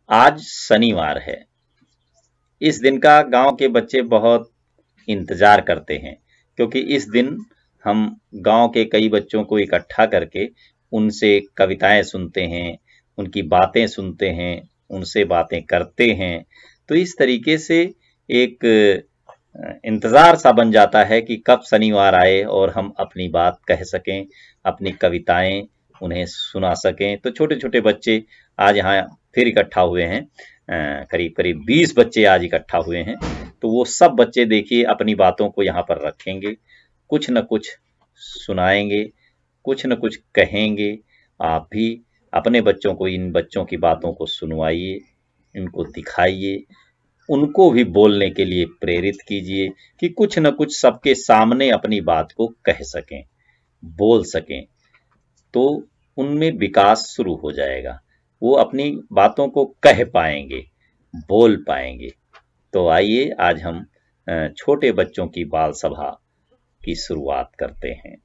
आज शनिवार है। इस दिन का गांव के बच्चे बहुत इंतजार करते हैं, क्योंकि इस दिन हम गांव के कई बच्चों को इकट्ठा करके उनसे कविताएं सुनते हैं, उनकी बातें सुनते हैं, उनसे बातें करते हैं। तो इस तरीके से एक इंतजार सा बन जाता है कि कब शनिवार आए और हम अपनी बात कह सकें, अपनी कविताएं उन्हें सुना सकें। तो छोटे छोटे बच्चे आज यहाँ फिर इकट्ठा हुए हैं। करीब करीब 20 बच्चे आज इकट्ठा हुए हैं। तो वो सब बच्चे देखिए अपनी बातों को यहाँ पर रखेंगे, कुछ न कुछ सुनाएंगे, कुछ न कुछ कहेंगे। आप भी अपने बच्चों को इन बच्चों की बातों को सुनवाइए, इनको दिखाइए, उनको भी बोलने के लिए प्रेरित कीजिए कि कुछ न कुछ सबके सामने अपनी बात को कह सकें, बोल सकें। तो उनमें विकास शुरू हो जाएगा, वो अपनी बातों को कह पाएंगे, बोल पाएंगे। तो आइए आज हम छोटे बच्चों की बाल सभा की शुरुआत करते हैं।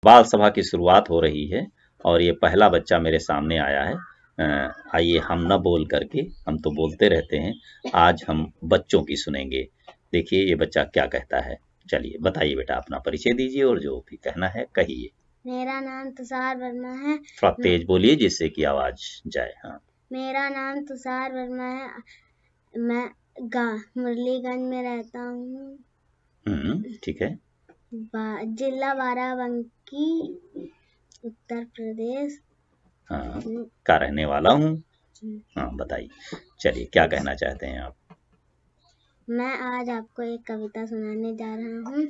बाल सभा की शुरुआत हो रही है और ये पहला बच्चा मेरे सामने आया है। आइए हम न बोल करके, हम तो बोलते रहते हैं, आज हम बच्चों की सुनेंगे। देखिए ये बच्चा क्या कहता है। चलिए बताइए बेटा, अपना परिचय दीजिए और जो भी कहना है कहिए। मेरा नाम तुषार वर्मा है। थोड़ा तेज बोलिए जिससे कि आवाज जाए। हाँ, मेरा नाम तुषार वर्मा है। मैं मुरलीगंज में रहता हूँ। ठीक है। जिला बाराबंकी, उत्तर प्रदेश। हाँ, का रहने वाला हूँ। हाँ बताइए, चलिए क्या कहना चाहते हैं आप। मैं आज आपको एक कविता सुनाने जा रहा हूँ।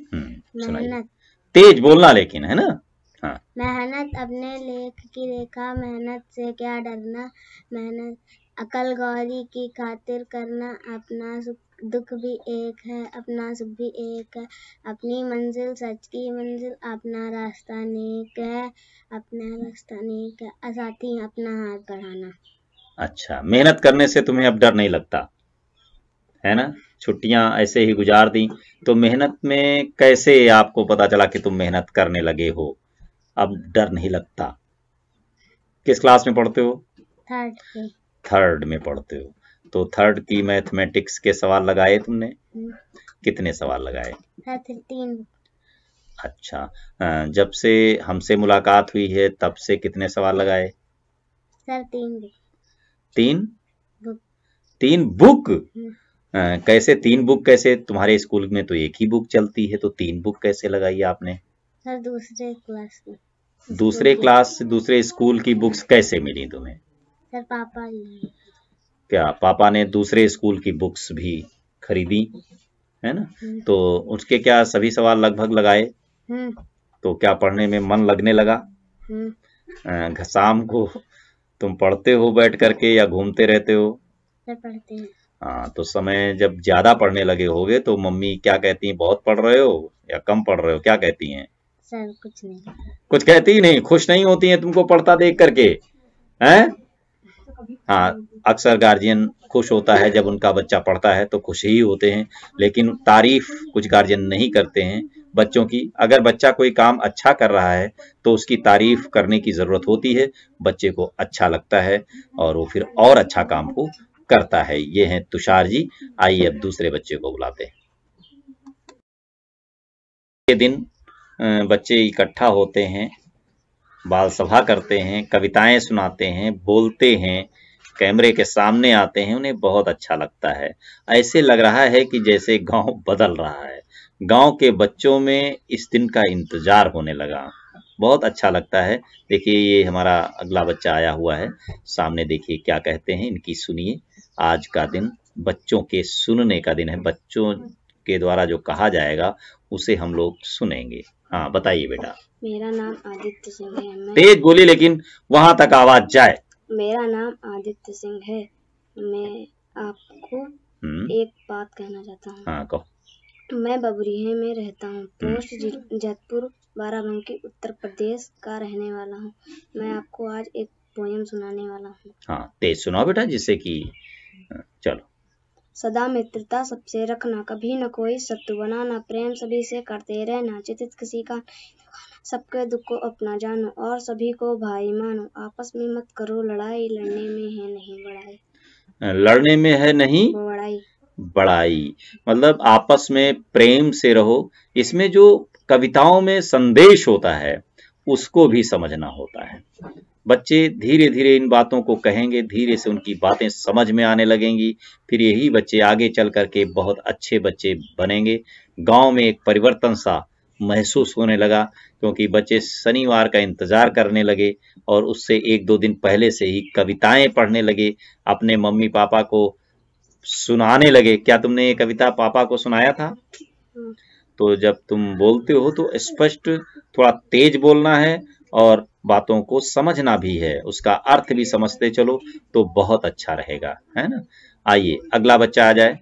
मेहनत, तेज बोलना लेकिन, है ना। हाँ। मेहनत अपने लेख की रेखा, मेहनत से क्या डरना, मेहनत अकल गौरी की खातिर करना, अपना सुख दुख भी एक है, अपना सुख भी एक है, अपनी मंजिल सच की मंजिल, अपना रास्ता नेक है, अपना रास्ता नेक है, साथी अपना हाथ बढ़ाना। अच्छा, मेहनत करने से तुम्हें अब डर नहीं लगता है ना। छुट्टियां ऐसे ही गुजार दी, तो मेहनत में कैसे आपको पता चला कि तुम मेहनत करने लगे हो, अब डर नहीं लगता। किस क्लास में पढ़ते हो? थर्ड में पढ़ते हो। तो थर्ड की मैथमेटिक्स के सवाल लगाए तुमने? कितने सवाल लगाए? 3। अच्छा, जब से हमसे मुलाकात हुई है तब से कितने सवाल लगाए? सर 3। 3 बुक? कैसे 3 बुक? कैसे, तुम्हारे स्कूल में तो एक ही बुक चलती है, तो 3 बुक कैसे लगाई आपने? सर दूसरे क्लास में। दूसरे स्कूल की बुक्स कैसे मिली तुम्हें? सर पापा ने। क्या पापा ने दूसरे स्कूल की बुक्स भी खरीदी, है ना? तो उसके क्या सभी सवाल लगभग लगाए? तो क्या पढ़ने में मन लगने लगा? शाम को तुम पढ़ते हो बैठ करके या घूमते रहते हो? सर पढ़ते हैं। हाँ, तो समय जब ज्यादा पढ़ने लगे होगे तो मम्मी क्या कहती हैं, बहुत पढ़ रहे हो या कम पढ़ रहे हो, क्या कहती हैं? सर कुछ नहीं, कुछ कहती ही नहीं, खुश नहीं होती हैं तुमको पढ़ता देख करके, हैं? हाँ, अक्सर गार्जियन खुश होता है जब उनका बच्चा पढ़ता है, तो खुश ही होते हैं, लेकिन तारीफ कुछ गार्जियन नहीं करते हैं बच्चों की। अगर बच्चा कोई काम अच्छा कर रहा है तो उसकी तारीफ करने की जरूरत होती है, बच्चे को अच्छा लगता है और वो फिर और अच्छा काम को करता है। ये हैं तुषार जी। आइए अब दूसरे बच्चे को बुलाते हैं। के दिन बच्चे इकट्ठा होते हैं, बाल सभा करते हैं, कविताएं सुनाते हैं, बोलते हैं, कैमरे के सामने आते हैं, उन्हें बहुत अच्छा लगता है। ऐसे लग रहा है कि जैसे गांव बदल रहा है, गांव के बच्चों में इस दिन का इंतजार होने लगा। बहुत अच्छा लगता है। देखिए ये हमारा अगला बच्चा आया हुआ है सामने, देखिए क्या कहते हैं, इनकी सुनिए। आज का दिन बच्चों के सुनने का दिन है, बच्चों के द्वारा जो कहा जाएगा उसे हम लोग सुनेंगे। हाँ बताइए बेटा। मेरा नाम आदित्य सिंह है। तेज बोली लेकिन वहां तक आवाज जाए। मेरा नाम आदित्य सिंह है। मैं आपको एक बात कहना चाहता हूँ। हाँ कहो। मैं बबरीहे में रहता हूँ, पोस्ट जतपुर, बाराबंकी, उत्तर प्रदेश का रहने वाला हूँ। मैं आपको आज एक पोयम सुनाने वाला हूँ। हाँ तेज सुनाओ बेटा, जिससे कि चलो। सदा मित्रता सबसे रखना, कभी न कोई शत्रु बनाना, प्रेम सभी से करते रहना, चितित किसी का सबके दुख को अपना जानो और सभी को भाई मानो। आपस में मत करो लड़ाई, लड़ने में है नहीं बड़ाई। लड़ने में है नहीं बड़ाई बड़ाई, मतलब आपस में प्रेम से रहो। इसमें जो कविताओं में संदेश होता है उसको भी समझना होता है। बच्चे धीरे धीरे इन बातों को कहेंगे, धीरे से उनकी बातें समझ में आने लगेंगी, फिर यही बच्चे आगे चल करके बहुत अच्छे बच्चे बनेंगे। गांव में एक परिवर्तन सा महसूस होने लगा, क्योंकि बच्चे शनिवार का इंतजार करने लगे और उससे एक दो दिन पहले से ही कविताएं पढ़ने लगे, अपने मम्मी पापा को सुनाने लगे। क्या तुमने ये कविता पापा को सुनाया था? तो जब तुम बोलते हो तो स्पष्ट, थोड़ा तेज बोलना है और बातों को समझना भी है, उसका अर्थ भी समझते चलो तो बहुत अच्छा रहेगा, है ना। आइए अगला बच्चा आ जाए।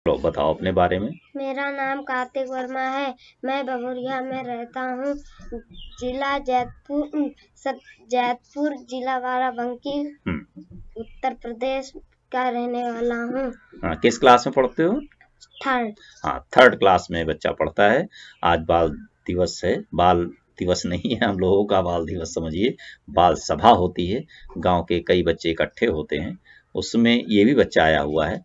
चलो बताओ अपने बारे में। मेरा नाम कार्तिक वर्मा है, मैं बबुरिया में रहता हूँ, जिला जैतपुर जिला बाराबंकी उत्तर प्रदेश का रहने वाला हूँ। हाँ, किस क्लास में पढ़ते हो? थर्ड। हाँ, थर्ड क्लास में बच्चा पढ़ता है। आज बाल दिवस है, बाल दिवस नहीं है हम लोगों का, बाल दिवस समझिए। बाल सभा होती है, गांव के कई बच्चे इकट्ठे होते हैं, उसमें ये भी बच्चा आया हुआ है।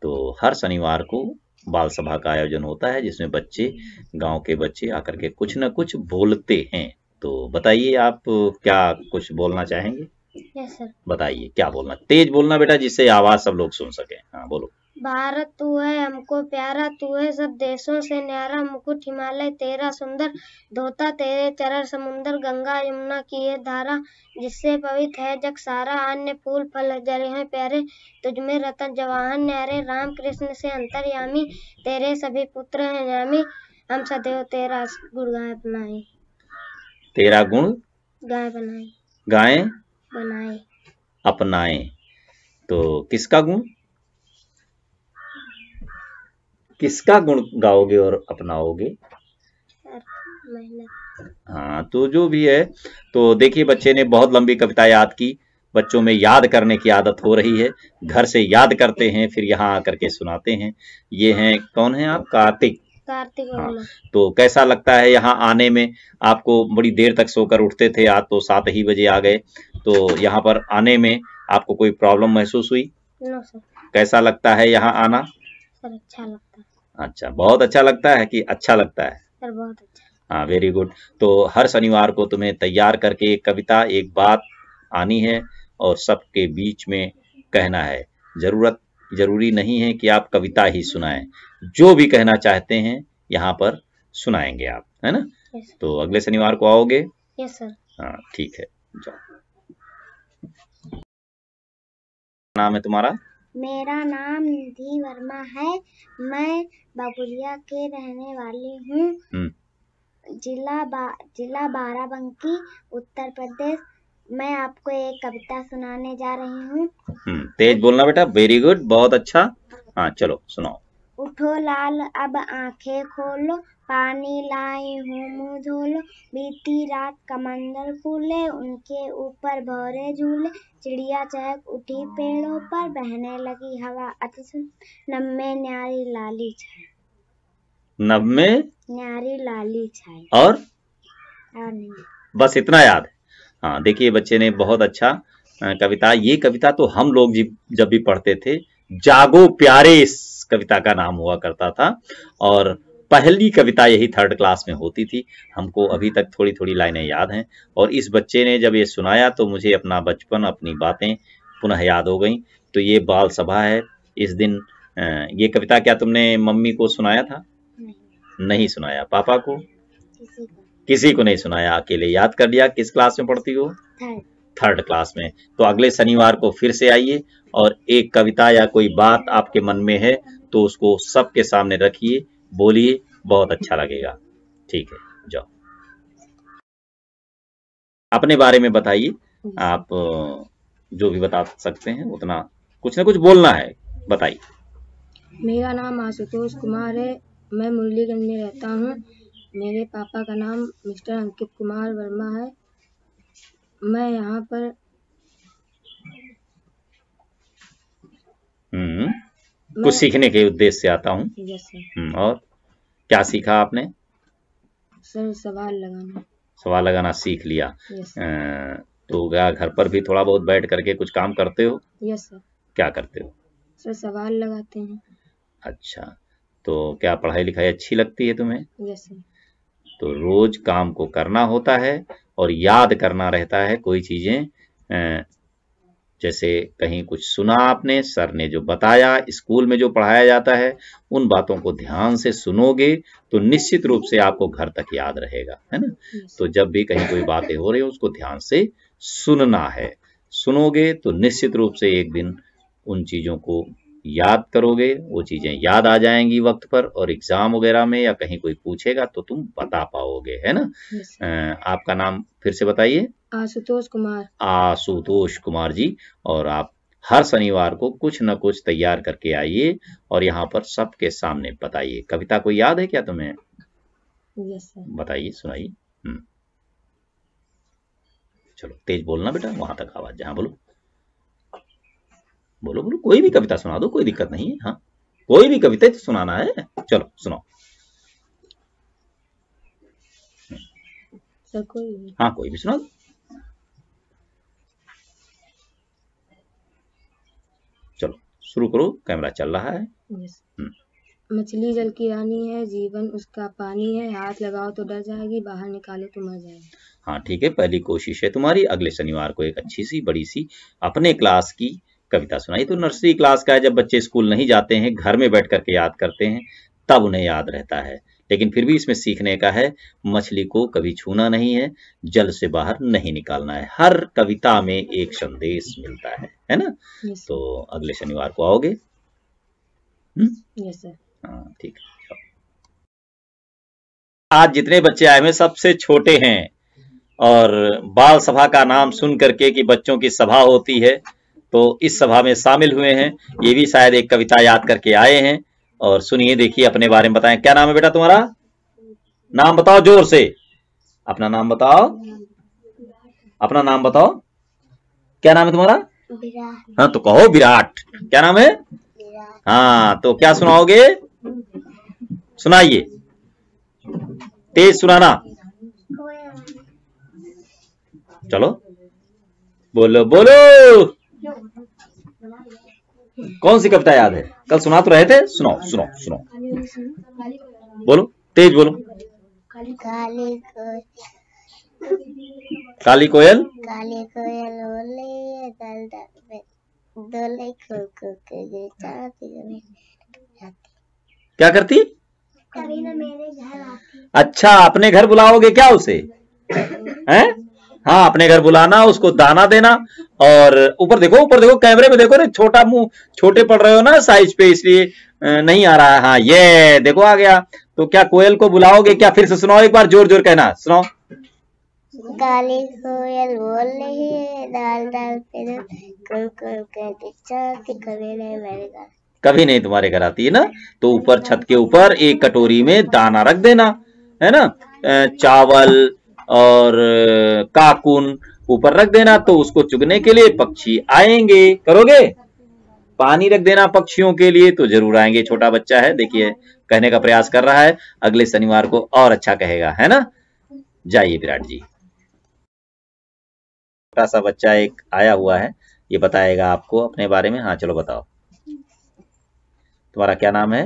तो हर शनिवार को बाल सभा का आयोजन होता है, जिसमें बच्चे, गांव के बच्चे आकर के कुछ न कुछ बोलते हैं। तो बताइए आप क्या कुछ बोलना चाहेंगे? Yes sir. बताइए क्या बोलना, तेज बोलना बेटा, जिससे आवाज सब लोग सुन सके। हाँ बोलो। भारत तू है हमको प्यारा, तू है सब देशों से न्यारा, मुकुट हिमालय तेरा सुंदर, धोता तेरे चरण समुंदर, गंगा यमुना की ये धारा, जिससे पवित्र है जग सारा, अन्य फूल फल जरे हैं प्यारे, तुझमें रतन जवाहर न्यारे, राम कृष्ण से अंतर्यामी, तेरे सभी पुत्र हैं नामी, हम सदैव तेरा गुण गाए बनाए। तेरा गुण गाए बनाए। गाएं बनाए अपनाएं। तो किसका गुण गाओगे और अपनाओगे? हाँ, तो जो भी है, तो देखिए बच्चे ने बहुत लंबी कविता याद की। बच्चों में याद करने की आदत हो रही है, घर से याद करते हैं फिर यहाँ आकर के सुनाते हैं। ये हैं, कौन है आप? कार्तिक। हाँ, तो कैसा लगता है यहाँ आने में? आपको बड़ी देर तक सोकर उठते थे, आज तो 7 ही बजे आ गए, तो यहाँ पर आने में आपको कोई प्रॉब्लम महसूस हुई? No sir. कैसा लगता है यहाँ आना? सर अच्छा लगता है। अच्छा, बहुत अच्छा लगता है कि अच्छा लगता है? सर बहुत अच्छा। हाँ, वेरी गुड। तो हर शनिवार को तुम्हें तैयार करके एक कविता, एक बात आनी है और सबके बीच में कहना है। जरूरी नहीं है कि आप कविता ही सुनाएं, जो भी कहना चाहते हैं यहाँ पर सुनाएंगे आप, है ना। यस। तो अगले शनिवार को आओगे? Yes sir. हाँ ठीक है, जाओ। नाम है तुम्हारा? मेरा नाम निधि वर्मा है, मैं बबुरिया के रहने वाली हूँ, जिला बाराबंकी उत्तर प्रदेश। मैं आपको एक कविता सुनाने जा रही हूँ। तेज बोलना बेटा। वेरी गुड, बहुत अच्छा। हाँ चलो सुनाओ। उठो लाल अब आंखें खोलो, पानी लाई हूँ मुँह धोलो, बीती रात कमंडल फूले, उनके ऊपर भौरे झूले, चिड़िया चहक उठी पेड़ों पर, बहने लगी हवा अति सुंदर, नभ में न्यारी लाली छाई। नभ में न्यारी लाली छाई। और नहीं, बस इतना याद है? हाँ, देखिए बच्चे ने बहुत अच्छा कविता, ये कविता तो हम लोग जब भी पढ़ते थे, जागो प्यारे इस कविता का नाम हुआ करता था, और पहली कविता यही थर्ड क्लास में होती थी। हमको अभी तक थोड़ी थोड़ी लाइनें याद हैं, और इस बच्चे ने जब ये सुनाया तो मुझे अपना बचपन, अपनी बातें पुनः याद हो गई। तो ये बाल सभा है, इस दिन ये कविता क्या तुमने मम्मी को सुनाया था? नहीं सुनाया। पापा को? किसी को नहीं सुनाया, अकेले याद कर लिया। किस क्लास में पढ़ती हो? थर्ड क्लास में। तो अगले शनिवार को फिर से आइए, और एक कविता या कोई बात आपके मन में है तो उसको सबके सामने रखिए, बोलिए, बहुत अच्छा लगेगा। ठीक है, जाओ अपने बारे में बताइए। आप जो भी बता सकते हैं उतना, कुछ ना कुछ बोलना है, बताइए। मेरा नाम आशुतोष कुमार है, मैं मुरलीगंज में रहता हूँ, मेरे पापा का नाम मिस्टर अंकित कुमार वर्मा है। मैं यहाँ पर कुछ सीखने के उद्देश्य से आता हूँ। Yes sir. और क्या सीखा आपने? सर सवाल लगाना। सवाल लगाना सीख लिया। यस तो क्या घर पर भी थोड़ा बहुत बैठ करके कुछ काम करते हो? Yes sir. क्या करते हो? सर सवाल लगाते हैं। अच्छा, तो क्या पढ़ाई लिखाई अच्छी लगती है तुम्हें? Yes sir. तो रोज काम को करना होता है और याद करना रहता है कोई चीजें। जैसे कहीं कुछ सुना आपने, सर ने जो बताया, स्कूल में जो पढ़ाया जाता है, उन बातों को ध्यान से सुनोगे तो निश्चित रूप से आपको घर तक याद रहेगा, है ना। तो जब भी कहीं कोई बातें हो रही हो उसको ध्यान से सुनना है। सुनोगे तो निश्चित रूप से एक दिन उन चीजों को याद करोगे, वो चीजें याद आ जाएंगी वक्त पर, और एग्जाम वगैरह में या कहीं कोई पूछेगा तो तुम बता पाओगे, है ना। आपका नाम फिर से बताइए। आशुतोष कुमार। आशुतोष कुमार जी। और आप हर शनिवार को कुछ न कुछ तैयार करके आइए और यहाँ पर सबके सामने बताइए। कविता कोई याद है क्या तुम्हें? Yes sir. बताइए, सुनाइए। चलो तेज बोलना बेटा, वहां तक आवाज जहां। बोलो बोलो बोलो, कोई भी कविता सुना दो, कोई दिक्कत नहीं है। हाँ, कोई भी कविता तो सुनाना है। चलो सुनाओ। सर कोई भी। हाँ, कोई भी सुना दो। चलो शुरू करो, कैमरा चल रहा है। यस। मछली जल की रानी है, जीवन उसका पानी है, हाथ लगाओ तो डर जाएगी, बाहर निकालो तो मर जाएगी। हाँ ठीक है, पहली कोशिश है तुम्हारी। अगले शनिवार को एक अच्छी सी बड़ी सी अपने क्लास की कविता सुनाई। तो नर्सरी क्लास का है, जब बच्चे स्कूल नहीं जाते हैं, घर में बैठ करके याद करते हैं, तब उन्हें याद रहता है। लेकिन फिर भी इसमें सीखने का है, मछली को कभी छूना नहीं है, जल से बाहर नहीं निकालना है। हर कविता में एक संदेश मिलता है ना। यस। तो अगले शनिवार को आओगे? Yes sir. हाँ ठीक है। आज जितने बच्चे आए हुए सबसे छोटे हैं, और बाल सभा का नाम सुन करके कि बच्चों की सभा होती है, तो इस सभा में शामिल हुए हैं। ये भी शायद एक कविता याद करके आए हैं। और सुनिए, देखिए, अपने बारे में बताएं। क्या नाम है बेटा तुम्हारा? नाम बताओ जोर से, अपना नाम बताओ, अपना नाम बताओ। क्या नाम है तुम्हारा? हाँ तो कहो विराट। क्या नाम है? हाँ, तो क्या सुनाओगे? सुनाइए, तेज सुनाना। चलो बोलो बोलो। कौन सी कविता याद है? कल सुना तो रहे थे। सुनाओ सुनाओ सुनाओ, बोलो, तेज बोलो। काली कोयल काली कोयल बोले दल दल में डोले खो खो के क्या करती? कभी ना मेरे घर आती। अच्छा, अपने घर बुलाओगे क्या उसे? हैं? हाँ, अपने घर बुलाना, उसको दाना देना। और ऊपर देखो, कैमरे में देखो। छोटा मुंह, छोटे पड़ रहे हो ना साइज पे, इसलिए नहीं आ रहा है। हाँ, ये देखो आ गया। तो क्या कोयल को बुलाओगे क्या? फिर से सुनाओ, एक बार जोर जोर कहना, सुनाओ। काली कोयल बोल रही है दाल दाल पे कुम कुम के कभी नहीं मेरे घर, कभी नहीं तुम्हारे घर आती है ना। तो ऊपर छत के ऊपर एक कटोरी में दाना रख देना, है ना। चावल और काकुन ऊपर रख देना, तो उसको चुगने के लिए पक्षी आएंगे। करोगे? पानी रख देना पक्षियों के लिए, तो जरूर आएंगे। छोटा बच्चा है, देखिए कहने का प्रयास कर रहा है। अगले शनिवार को और अच्छा कहेगा, है ना। जाइए विराट जी। छोटा सा बच्चा एक आया हुआ है, ये बताएगा आपको अपने बारे में। हाँ चलो बताओ, तुम्हारा क्या नाम है?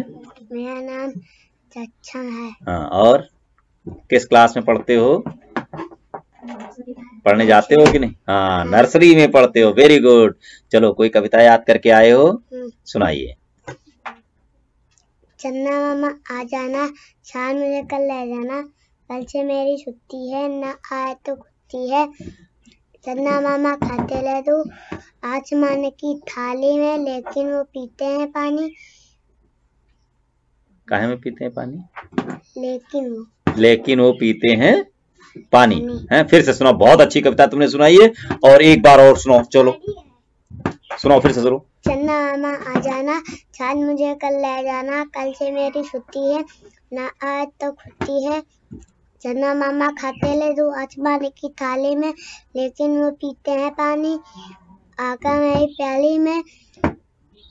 मेरा नाम चच्चा है। हाँ, और किस क्लास में पढ़ते हो? पढ़ने जाते हो कि नहीं? हाँ, नर्सरी में पढ़ते हो। Very good. चलो कोई कविता याद करके आए हो, सुनाइए। चन्ना मामा आ जाना, शान मुझे कल ले जाना, कल से मेरी छुट्टी है, ना आए तो खुट्टी है। चन्ना मामा खाते ले दो आसमान की थाली में, लेकिन वो पीते हैं पानी। काहे में पीते हैं पानी? लेकिन वो पीते हैं पानी। है, फिर से सुनाओ। बहुत अच्छी कविता तुमने सुनाई है, और एक बार और सुनाओ। चलो सुनाओ, फिर से सुनो। चन्ना मामा आ जाना, शान मुझे कल ले जाना, कल से मेरी छुट्टी है, ना आज तो खुट्टी है। चन्ना मामा खाते ले दो आसमान की थाली में, लेकिन वो पीते हैं पानी। आका मेरी प्याली में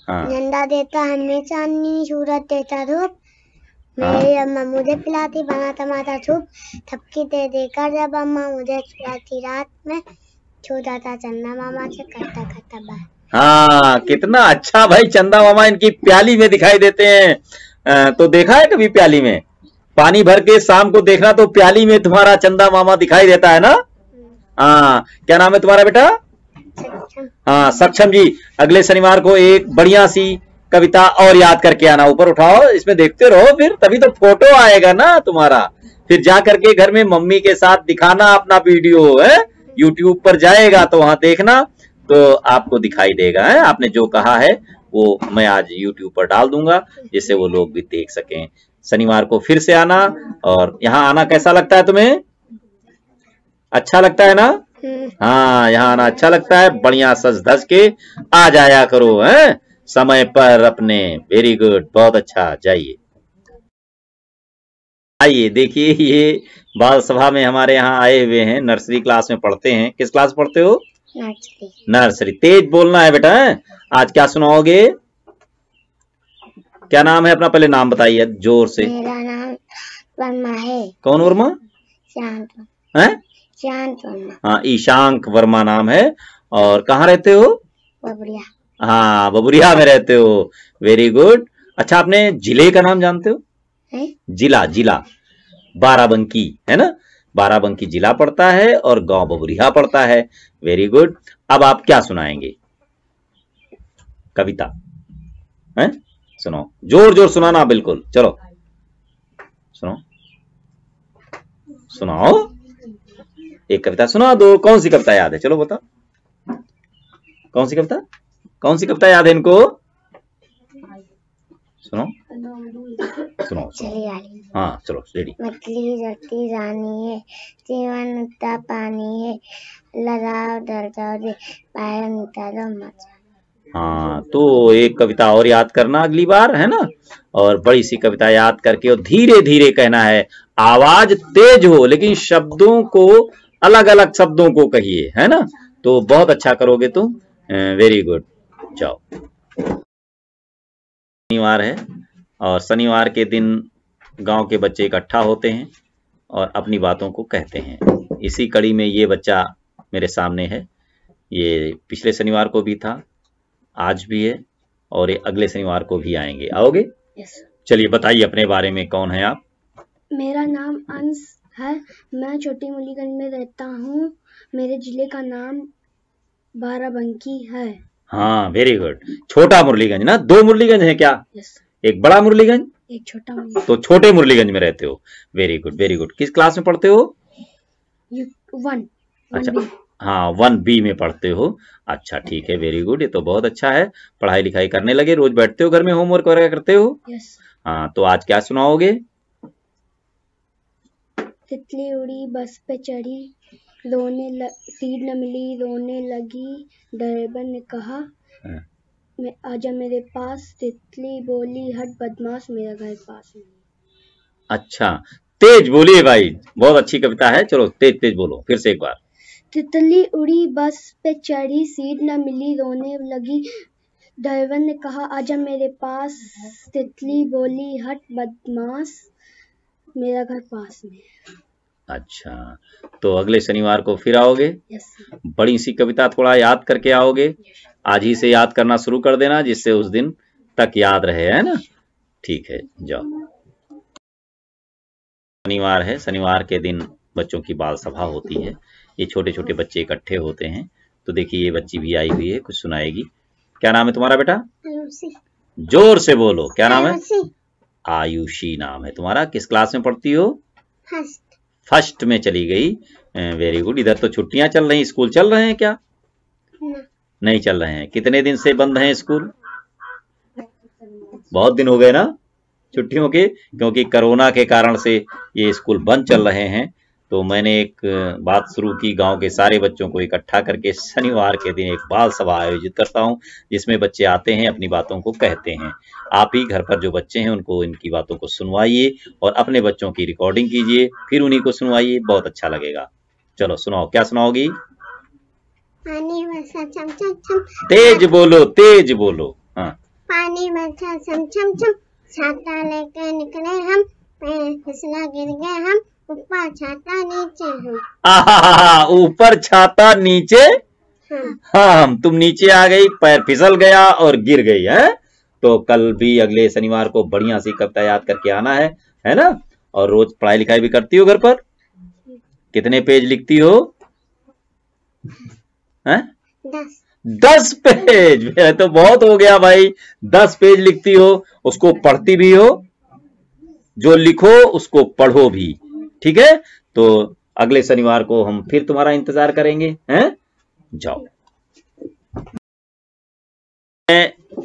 हाँ झंडा देता हमें चांदनी, सूरज देता धूप, मेरी अम्मा मुझे पिलाती बना टमाटर सूप, थपकी दे देकर जब अम्मा मुझे सुलाती रात में, छू जाता चंदा मामा से करता करता बात। हाँ, कितना अच्छा भाई, चंदा मामा इनकी प्याली में दिखाई देते हैं। तो देखा है कभी प्याली में पानी भर के शाम को देखना, तो प्याली में तुम्हारा चंदा मामा दिखाई देता है ना। हाँ, क्या नाम है तुम्हारा बेटा? हाँ, सक्षम जी। अगले शनिवार को एक बढ़िया सी कविता और याद करके आना, ऊपर उठाओ, इसमें देखते रहो, फिर तभी तो फोटो आएगा ना तुम्हारा। फिर जा करके घर में मम्मी के साथ दिखाना अपना वीडियो है, यूट्यूब पर जाएगा तो वहां देखना, तो आपको दिखाई देगा है। आपने जो कहा है वो मैं आज यूट्यूब पर डाल दूंगा, जिससे वो लोग भी देख सकें। शनिवार को फिर से आना, और यहाँ आना कैसा लगता है तुम्हें? अच्छा लगता है ना? हाँ, यहाँ आना अच्छा लगता है। बढ़िया सज धज के आ जाया करो है, समय पर अपने। वेरी गुड, बहुत अच्छा। जाइए, आइए देखिए, ये बाल सभा में हमारे यहाँ आए हुए हैं, नर्सरी क्लास में पढ़ते हैं। किस क्लास पढ़ते हो? नर्सरी। तेज बोलना है बेटा। आज क्या सुनाओगे? क्या नाम है अपना? पहले नाम बताइए जोर से। मेरा नाम वर्मा है। कौन वर्मा? शांत है? शांत वर्मा। हाँ, ईशांक वर्मा नाम है। और कहाँ रहते हो? बबुरिया। हाँ, बबुरिया में रहते हो। Very good. अच्छा, आपने जिले का नाम जानते हो? है? जिला बाराबंकी है ना, बाराबंकी जिला पड़ता है और गांव बबुरिया पड़ता है। Very good. अब आप क्या सुनाएंगे? कविता है? सुनो, जोर जोर सुनाना, बिल्कुल। चलो सुनो, सुनाओ, एक कविता सुना दो। कौन सी कविता याद है? चलो बताओ, कौन सी कविता? कौन सी कविता याद है इनको? सुनो सुनो, हाँ चलो रेडी। मछली जलती रानी है, जीवन उठता पानी है, लगाओ डर जाओ दे, बाहर निकालो मचा। हाँ, तो एक कविता और याद करना अगली बार, है ना। और बड़ी सी कविता याद करके, और धीरे धीरे कहना है, आवाज तेज हो लेकिन शब्दों को, अलग अलग शब्दों को कहिए, है ना। तो बहुत अच्छा करोगे तुम। Very good. जाओ। शनिवार है, और शनिवार के दिन गांव के बच्चे इकट्ठा होते हैं और अपनी बातों को कहते हैं। इसी कड़ी में ये बच्चा मेरे सामने है। ये पिछले शनिवार को भी था, आज भी है, और ये अगले शनिवार को भी आएंगे। आओगे? चलिए बताइए अपने बारे में, कौन है आप? मेरा नाम अंश है, मैं छोटी मुरलीगंज में रहता हूँ। मेरे जिले का नाम बाराबंकी है। हाँ, वेरी गुड। छोटा मुरलीगंज ना? दो मुरलीगंज है क्या? यस। एक बड़ा मुरलीगंज, एक छोटा मुरलीगंज। तो छोटे मुरलीगंज में रहते हो। Very good, very good. किस क्लास में पढ़ते हो? 1। अच्छा, हाँ 1B में पढ़ते हो। अच्छा ठीक है, वेरी गुड। ये तो बहुत अच्छा है। पढ़ाई लिखाई करने लगे, रोज बैठते हो घर में, होमवर्क वगैरह करते हो? यस। हाँ, तो आज क्या सुनाओगे? तितली उड़ी बस पे चढ़ी, सीट न मिली रोने लगी, ड्राइवर ने कहा मैं आजा मेरे पास, तितली बोली हट बदमाश मेरा घर पास में। अच्छा, तेज बोलिए भाई, बहुत अच्छी कविता है। चलो तेज तेज बोलो फिर से एक बार। तितली उड़ी बस पे चढ़ी, सीट न मिली रोने लगी, ड्राइवर ने कहा आजा मेरे पास, तितली बोली हट बदमाश मेरा घर पास में। अच्छा, तो अगले शनिवार को फिर आओगे? यस। बड़ी सी कविता थोड़ा याद करके आओगे। आज ही से याद करना शुरू कर देना, जिससे उस दिन तक याद रहे, है ना। ठीक है, जाओ। शनिवार है, शनिवार के दिन बच्चों की बाल सभा होती है। ये छोटे छोटे बच्चे इकट्ठे होते हैं। तो देखिए, ये बच्ची भी आई हुई है, कुछ सुनाएगी। क्या नाम है तुम्हारा बेटा? आयुषी। जोर से बोलो, क्या नाम है? आयुषी। आयुषी नाम है तुम्हारा। किस क्लास में पढ़ती हो? फर्स्ट। फर्स्ट में चली गई। Very good. इधर तो छुट्टियां चल रही, स्कूल चल रहे हैं क्या? नहीं चल रहे हैं। कितने दिन से बंद हैं स्कूल? बहुत दिन हो गए ना छुट्टियों के, क्योंकि कोरोना के कारण से ये स्कूल बंद चल रहे हैं। तो मैंने एक बात शुरू की, गांव के सारे बच्चों को इकट्ठा करके शनिवार के दिन एक बाल सभा आयोजित करता हूं, जिसमें बच्चे आते हैं, अपनी बातों को कहते हैं। आप ही घर पर जो बच्चे हैं उनको इनकी बातों को सुनवाइए और अपने बच्चों की रिकॉर्डिंग कीजिए, फिर उन्हीं को सुनवाइए, बहुत अच्छा लगेगा। चलो सुनाओ, क्या सुनाओगी? तेज बोलो, तेज बोलो। हाँ, पानी बरसा छम छम छम, छाता लेके निकले हम, पैर फिसला गिर गए हम, ऊपर छाता नीचे हम। आहा, ऊपर छाता नीचे हम। तुम नीचे आ गई, पैर फिसल गया और गिर गई है। तो कल भी अगले शनिवार को बढ़िया सी कविता याद करके आना है ना। और रोज पढ़ाई लिखाई भी करती हो घर पर? कितने पेज लिखती हो? 10 पेज। तो बहुत हो गया भाई, 10 पेज लिखती हो, उसको पढ़ती भी हो, जो लिखो उसको पढ़ो भी, ठीक है। तो अगले शनिवार को हम फिर तुम्हारा इंतजार करेंगे, हैं? जाओ।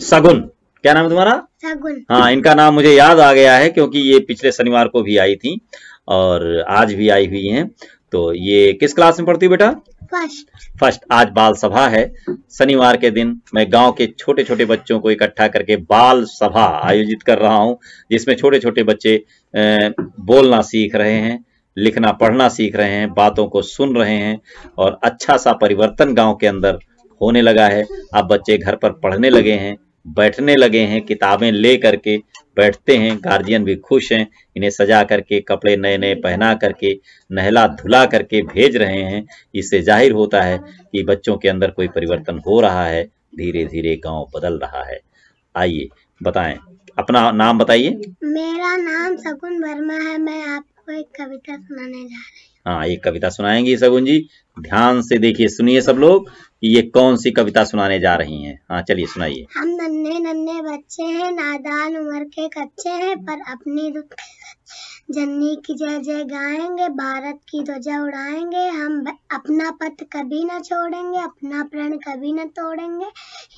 सगुन, क्या नाम है तुम्हारा? सगुन। हाँ, इनका नाम मुझे याद आ गया है क्योंकि ये पिछले शनिवार को भी आई थी और आज भी आई हुई हैं। तो ये किस क्लास में पढ़ती हो बेटा? फर्स्ट। आज बाल सभा है। शनिवार के दिन मैं गांव के छोटे छोटे बच्चों को इकट्ठा करके बाल सभा आयोजित कर रहा हूं, जिसमें छोटे छोटे बच्चे बोलना सीख रहे हैं, लिखना पढ़ना सीख रहे हैं, बातों को सुन रहे हैं और अच्छा सा परिवर्तन गांव के अंदर होने लगा है। अब बच्चे घर पर पढ़ने लगे हैं, बैठने लगे हैं, किताबें ले करके बैठते हैं। गार्जियन भी खुश हैं, इन्हें सजा करके कपड़े नए नए पहना करके नहला धुला करके भेज रहे हैं। इससे जाहिर होता है कि बच्चों के अंदर कोई परिवर्तन हो रहा है, धीरे धीरे गांव बदल रहा है। आइए बताएं, अपना नाम बताइए। मेरा नाम सगुन वर्मा है, मैं आपको एक कविता सुनाने जा रही हूँ। हाँ, एक कविता सुनाएंगी सगुन जी। ध्यान से देखिए, सुनिए सब लोग कि ये कौन सी कविता सुनाने जा रही हैं। हाँ चलिए सुनाइए। हम नन्हे नन्हे बच्चे हैं, नादान उम्र के कच्चे हैं, पर अपनी जननी की जय जय गाएंगे, भारत की ध्वजा उड़ाएंगे। हम अपना पथ कभी न छोड़ेंगे, अपना प्रण कभी न तोड़ेंगे,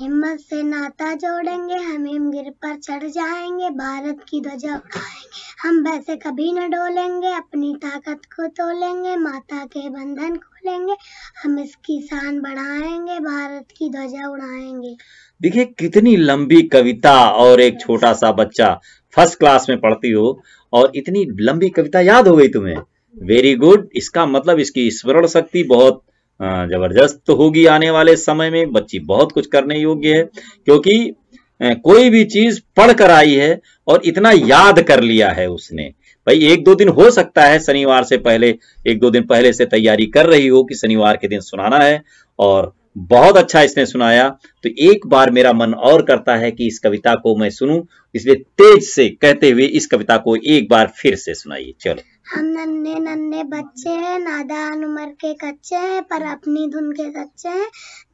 हिम्मत से नाता जोड़ेंगे, हम हिमगिर पर चढ़ जाएंगे, भारत की ध्वजा उड़ाएंगे। हम वैसे कभी न डोलेंगे, अपनी ताकत को तोलेंगे, माता के बंधन खोलेंगे, हम इसकी शान बढ़ाएंगे, भारत की ध्वजा उड़ाएंगे। देखिए कितनी लंबी कविता, और एक छोटा सा बच्चा फर्स्ट क्लास में पढ़ती हो और इतनी लंबी कविता याद हो गई तुम्हें। Very good. इसका मतलब इसकी स्मरण शक्ति बहुत जबरदस्त होगी आने वाले समय में। बच्ची बहुत कुछ करने योग्य है क्योंकि कोई भी चीज पढ़ कर आई है और इतना याद कर लिया है उसने। भाई 1-2 दिन हो सकता है, शनिवार से पहले 1-2 दिन पहले से तैयारी कर रही हो कि शनिवार के दिन सुनाना है, और बहुत अच्छा इसने सुनाया। तो एक बार मेरा मन और करता है कि इस कविता को मैं सुनूं, इसलिए तेज से कहते हुए इस कविता को एक बार फिर से सुनाइए। चलो। हम नन्हे नन्हे बच्चे हैं, नादान उम्र के कच्चे हैं, पर अपनी धुन के सच्चे हैं,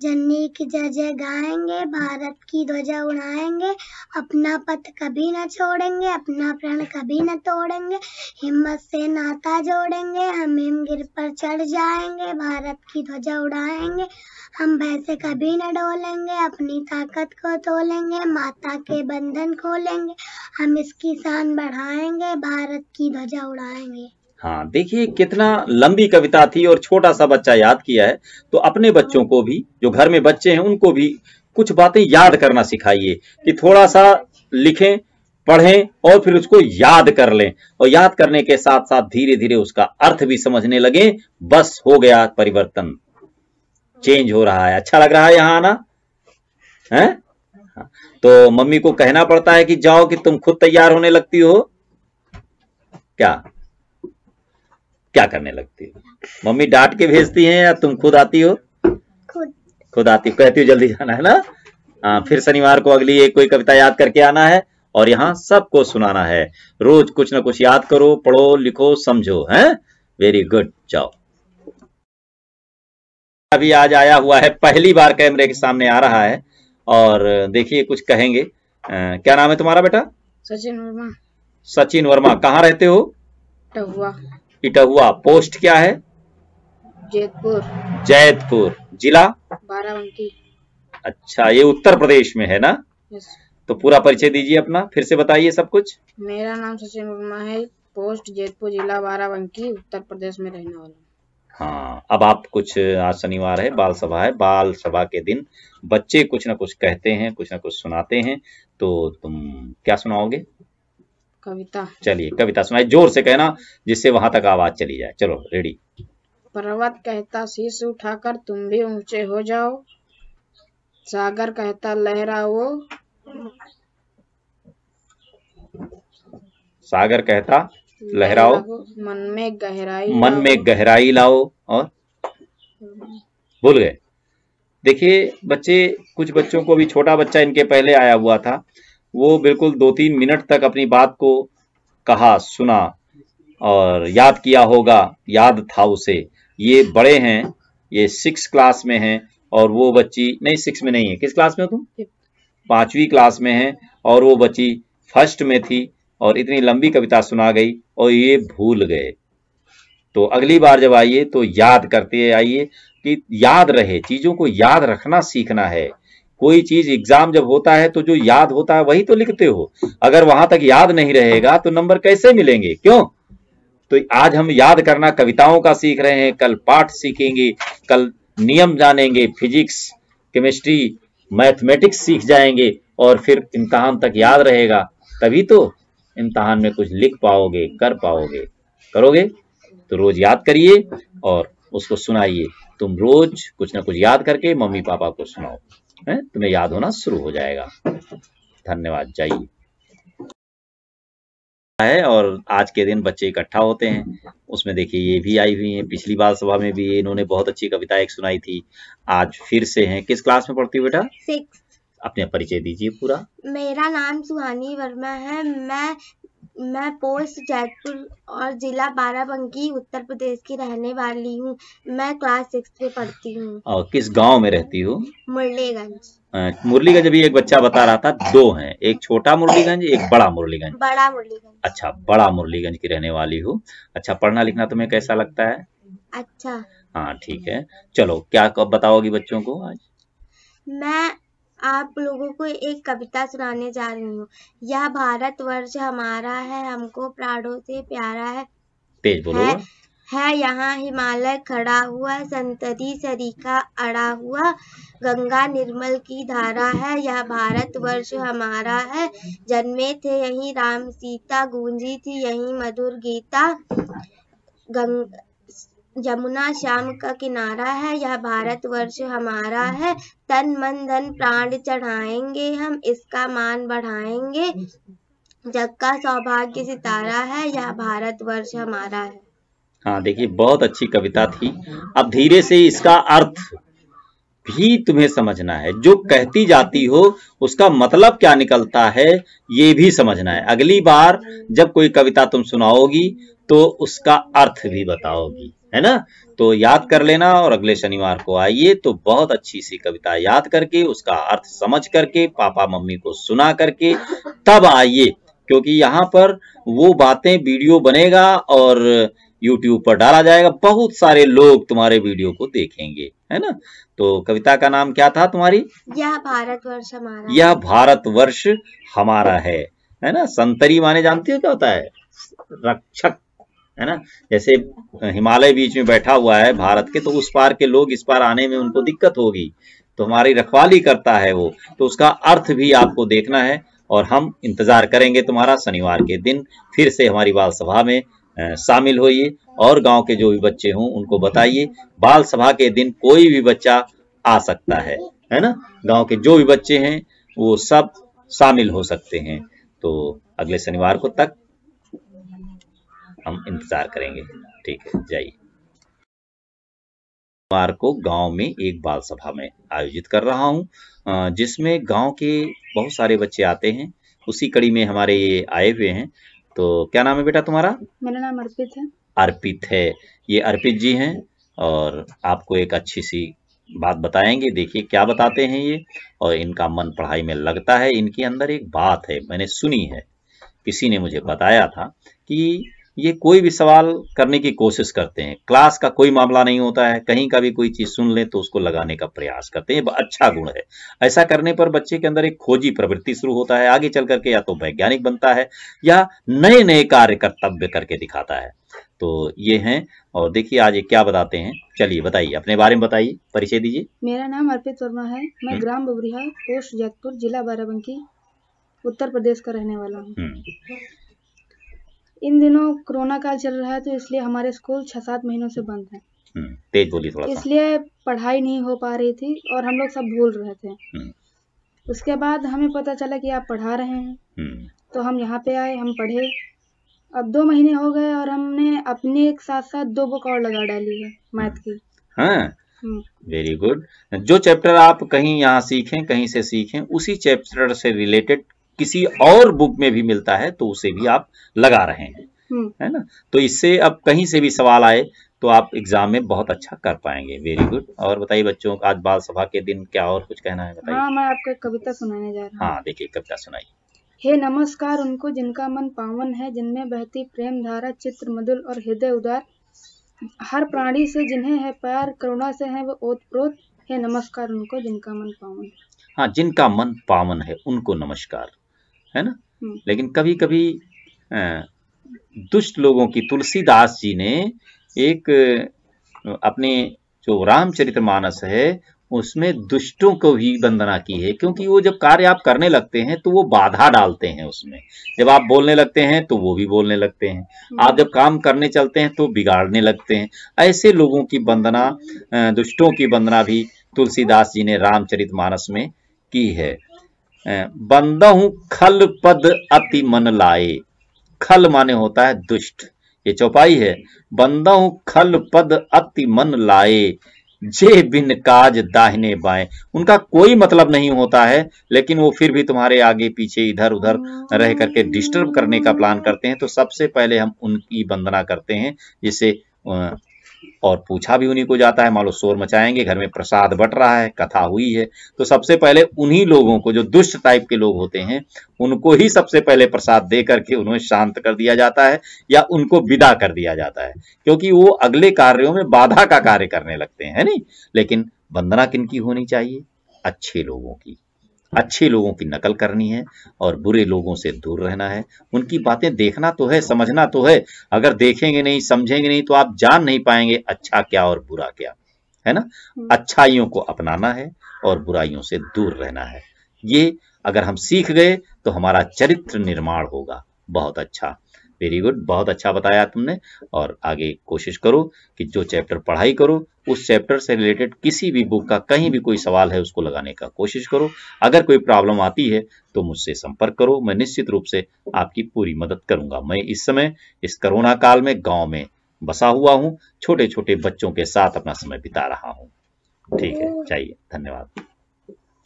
जननी की जय जय गाएंगे, भारत की ध्वजा उड़ाएंगे, अपना पथ कभी न छोड़ेंगे, अपना प्रण कभी न तोड़ेंगे, हिम्मत से नाता जोड़ेंगे, हम हिमगिर पर चढ़ जाएंगे, भारत की ध्वजा उड़ाएंगे, हम वैसे कभी न डोलेंगे, अपनी ताकत को तोलेंगे, माता के बंधन खोलेंगे, हम इसकी शान बढ़ाएंगे, भारत की ध्वजा उड़ाएंगे। हाँ देखिए कितना लंबी कविता थी और छोटा सा बच्चा याद किया है। तो अपने बच्चों को भी, जो घर में बच्चे हैं, उनको भी कुछ बातें याद करना सिखाइए कि थोड़ा सा लिखें, पढ़ें और फिर उसको याद कर लें, और याद करने के साथ साथ धीरे धीरे उसका अर्थ भी समझने लगे। बस हो गया परिवर्तन, चेंज हो रहा है। अच्छा लग रहा है यहाँ आना है? तो मम्मी को कहना पड़ता है कि जाओ, कि तुम खुद तैयार होने लगती हो? क्या करने लगती हो? मम्मी डांट के भेजती हैं या तुम खुद आती हो? खुद आती हो, कहती हो जल्दी जाना है ना। हाँ, फिर शनिवार को अगली एक कोई कविता याद करके आना है और यहाँ सबको सुनाना है। रोज कुछ ना कुछ याद करो, पढ़ो, लिखो, समझो, हैं? Very good. जाओ। अभी आज आया हुआ है, पहली बार कैमरे के सामने आ रहा है, और देखिए कुछ कहेंगे। क्या नाम है तुम्हारा बेटा? सचिन वर्मा। सचिन वर्मा। कहाँ रहते हो? इटहुआ। पोस्ट क्या है? जैतपुर। जिला? बाराबंकी। अच्छा, ये उत्तर प्रदेश में है ना? यस। तो पूरा परिचय दीजिए अपना, फिर से बताइए सब कुछ। मेरा नाम सचिन वर्मा है, पोस्ट जैतपुर, जिला बाराबंकी, उत्तर प्रदेश में रहने वाला। हाँ, अब आप कुछ, आज शनिवार है, बाल सभा है। बाल सभा के दिन बच्चे कुछ ना कुछ कहते हैं, कुछ ना कुछ सुनाते हैं। तो तुम क्या सुनाओगे? कविता। चलिए कविता सुनाइए, जोर से कहना जिससे वहां तक आवाज चली जाए। चलो रेडी। पर्वत कहता शीश उठाकर तुम भी ऊंचे हो जाओ, सागर कहता लहराओ, सागर कहता लहराओ, मन में गहराई लाओ, और भूल गए। देखिए बच्चे, कुछ बच्चों को भी, छोटा बच्चा इनके पहले आया हुआ था, वो बिल्कुल 2-3 मिनट तक अपनी बात को कहा, सुना और याद किया होगा, याद था उसे। ये बड़े हैं, ये 6 क्लास में हैं, और वो बच्ची नहीं 6 में नहीं है। किस क्लास में हो तुम? 5वीं क्लास में है, और वो बच्ची 1st में थी, और इतनी लंबी कविता सुना गई और ये भूल गए। तो अगली बार जब आइए तो याद करते आइए, कि याद रहे, चीजों को याद रखना सीखना है। कोई चीज एग्जाम जब होता है तो जो याद होता है वही तो लिखते हो। अगर वहां तक याद नहीं रहेगा तो नंबर कैसे मिलेंगे? क्यों? तो आज हम याद करना कविताओं का सीख रहे हैं, कल पाठ सीखेंगे, कल नियम जानेंगे, फिजिक्स, केमिस्ट्री, मैथमेटिक्स सीख जाएंगे, और फिर इम्तहान तक याद रहेगा, तभी तो इम्तहान में कुछ लिख पाओगे, कर पाओगे। करोगे तो रोज याद करिए और उसको सुनाइए। तुम रोज कुछ ना कुछ याद करके मम्मी पापा को सुनाओ, है? तुम्हें याद होना शुरू हो जाएगा। धन्यवाद। जाइए है, और आज के दिन बच्चे इकट्ठा होते हैं, उसमें देखिए ये भी आई हुई हैं। पिछली बाल सभा में भी इन्होंने बहुत अच्छी कविता एक सुनाई थी, आज फिर से हैं। किस क्लास में पढ़ती हो बेटा? 6। अपने परिचय दीजिए पूरा। मेरा नाम सुहानी वर्मा है। मैं पोस्ट जैतपुर और जिला बाराबंकी उत्तर प्रदेश की रहने वाली हूँ। मैं क्लास 6 में पढ़ती हूँ। और किस गांव में रहती हो? मुरलीगंज। मुरलीगंज। अभी एक बच्चा बता रहा था 2 हैं, एक छोटा मुरलीगंज, एक बड़ा मुरलीगंज। बड़ा मुरलीगंज। अच्छा, बड़ा मुरलीगंज की रहने वाली हो। अच्छा, पढ़ना लिखना तुम्हें कैसा लगता है? अच्छा। हाँ ठीक है। चलो, क्या कब बताओगी बच्चों को आज? मैं आप लोगों को एक कविता सुनाने जा रही हूँ। यह भारतवर्ष हमारा है, हमको प्राणों से प्यारा है। तेज बोलो। है यहाँ हिमालय खड़ा हुआ, संतरी सरीखा अड़ा हुआ, गंगा निर्मल की धारा है, यह भारतवर्ष हमारा है। जन्मे थे यहीं राम सीता, गूंजी थी यहीं मधुर गीता, यमुना श्याम का किनारा है, यह भारतवर्ष हमारा है। तन मन धन प्राण चढ़ाएंगे हम, इसका मान बढ़ाएंगे, जग का सौभाग्य सितारा है, यह भारतवर्ष हमारा है। हाँ देखिए, बहुत अच्छी कविता थी। अब धीरे से इसका अर्थ भी तुम्हें समझना है। जो कहती जाती हो उसका मतलब क्या निकलता है ये भी समझना है। अगली बार जब कोई कविता तुम सुनाओगी तो उसका अर्थ भी बताओगी, है ना? तो याद कर लेना, और अगले शनिवार को आइए तो बहुत अच्छी सी कविता याद करके, उसका अर्थ समझ करके, पापा मम्मी को सुना करके तब आइए, क्योंकि यहाँ पर वो बातें वीडियो बनेगा और YouTube पर डाला जाएगा। बहुत सारे लोग तुम्हारे वीडियो को देखेंगे, है ना? तो कविता का नाम क्या था तुम्हारी? यह भारतवर्ष हमारा। यह भारतवर्ष हमारा है ना? संतरी माने जानती हो क्या होता है? रक्षक, है ना? जैसे हिमालय बीच में बैठा हुआ है भारत के, तो उस पार के लोग इस पार आने में उनको दिक्कत होगी, तो हमारी रखवाली करता है वो। तो उसका अर्थ भी आपको देखना है, और हम इंतजार करेंगे तुम्हारा। शनिवार के दिन फिर से हमारी बाल सभा में शामिल होइए, और गांव के जो भी बच्चे हों उनको बताइए। बाल सभा के दिन कोई भी बच्चा आ सकता है ना? गांव के जो भी बच्चे हैं वो सब शामिल हो सकते हैं। तो अगले शनिवार को तक हम इंतजार करेंगे। ठीक है, जाइए। शनिवार को गांव में एक बाल सभा में आयोजित कर रहा हूं, जिसमें गांव के बहुत सारे बच्चे आते हैं। उसी कड़ी में हमारे ये आए हुए हैं। तो क्या नाम है बेटा तुम्हारा? मेरा नाम अर्पित है। अर्पित है, ये अर्पित जी हैं, और आपको एक अच्छी सी बात बताएंगे। देखिए क्या बताते हैं ये, और इनका मन पढ़ाई में लगता है। इनके अंदर एक बात है, मैंने सुनी है, किसी ने मुझे बताया था कि ये कोई भी सवाल करने की कोशिश करते हैं। क्लास का कोई मामला नहीं होता है, कहीं का भी कोई चीज सुन ले तो उसको लगाने का प्रयास करते हैं। अच्छा गुण है। ऐसा करने पर बच्चे के अंदर एक खोजी प्रवृत्ति शुरू होता है। आगे चल करके या तो वैज्ञानिक बनता है या नए नए कार्य कर्तव्य करके दिखाता है। तो ये हैं, और देखिए आज ये क्या बताते हैं। चलिए बताइए, अपने बारे में बताइए, परिचय दीजिए। मेरा नाम अर्पित वर्मा है। मैं ग्राम बबरिया, पोस्ट जैतपुर, जिला बाराबंकी, उत्तर प्रदेश का रहने वाला हूँ। इन दिनों कोरोना काल चल रहा है, तो इसलिए हमारे स्कूल 6-7 महीनों से बंद है। तेज बोली थोड़ा सा। इसलिए पढ़ाई नहीं हो पा रही थी और हम लोग सब भूल रहे थे। उसके बाद हमें पता चला कि आप पढ़ा रहे हैं, तो हम यहाँ पे आए, हम पढ़े। अब 2 महीने हो गए और हमने अपने एक साथ साथ 2 बुक और लगा डाली है मैथ की। हाँ, वेरी गुड। जो चैप्टर आप कहीं यहाँ सीखें, कहीं से सीखें, उसी चैप्टर से रिलेटेड किसी और बुक में भी मिलता है तो उसे भी आप लगा रहे हैं, है ना। तो इससे अब कहीं से भी सवाल आए तो आप एग्जाम में बहुत अच्छा कर पाएंगे। Very good. और बताइए बच्चों, आज बाल सभा के दिन क्या और कुछ कहना है, बताइए। हाँ, मैं आपको एक कविता सुनाने जा रहा हूँ। हाँ, देखिए कविता सुनाइए। हे नमस्कार उनको जिनका मन पावन है, जिनमें बहती प्रेम धारा, चित्र मधुर और हृदय उदार, हर प्राणी से जिन्हें है प्यार, करुणा से है वो ओतप्रोत। हे नमस्कार उनको जिनका मन पावन है। हाँ, जिनका मन पावन है उनको नमस्कार, है ना। लेकिन कभी कभी दुष्ट लोगों की, तुलसीदास जी ने एक अपने जो रामचरितमानस है उसमें दुष्टों को भी वंदना की है, क्योंकि वो जब कार्य आप करने लगते हैं तो वो बाधा डालते हैं उसमें। जब आप बोलने लगते हैं तो वो भी बोलने लगते हैं, आप जब काम करने चलते हैं तो बिगाड़ने लगते हैं। ऐसे लोगों की वंदना, दुष्टों की वंदना भी तुलसीदास जी ने रामचरितमानस में की है। बंदहु खल पद अति मन लाए, खल माने होता है दुष्ट, ये चौपाई है। बंदहु खल पद अति मन लाए, जे बिन काज दाहिने बाएं। उनका कोई मतलब नहीं होता है, लेकिन वो फिर भी तुम्हारे आगे पीछे इधर उधर रह करके डिस्टर्ब करने का प्लान करते हैं। तो सबसे पहले हम उनकी वंदना करते हैं, जिससे और पूछा भी उन्हीं को जाता है। मान लो शोर मचाएंगे, घर में प्रसाद बट रहा है, कथा हुई है, तो सबसे पहले उन्हीं लोगों को, जो दुष्ट टाइप के लोग होते हैं, उनको ही सबसे पहले प्रसाद दे करके उन्हें शांत कर दिया जाता है या उनको विदा कर दिया जाता है, क्योंकि वो अगले कार्यों में बाधा का कार्य करने लगते हैं, नहीं। लेकिन वंदना किनकी होनी चाहिए? अच्छे लोगों की। अच्छे लोगों की नकल करनी है और बुरे लोगों से दूर रहना है। उनकी बातें देखना तो है, समझना तो है। अगर देखेंगे नहीं, समझेंगे नहीं, तो आप जान नहीं पाएंगे अच्छा क्या और बुरा क्या, है ना। अच्छाइयों को अपनाना है और बुराइयों से दूर रहना है। ये अगर हम सीख गए तो हमारा चरित्र निर्माण होगा। बहुत अच्छा, वेरी गुड, बहुत अच्छा बताया तुमने। और आगे कोशिश करो कि जो चैप्टर पढ़ाई करो उस चैप्टर से रिलेटेड किसी भी बुक का कहीं भी कोई सवाल है उसको लगाने का कोशिश करो। अगर कोई प्रॉब्लम आती है तो मुझसे संपर्क करो, मैं निश्चित रूप से आपकी पूरी मदद करूंगा। मैं इस समय इस कोरोना काल में गांव में बसा हुआ हूं, छोटे छोटे बच्चों के साथ अपना समय बिता रहा हूं। ठीक है, चाहिए, धन्यवाद।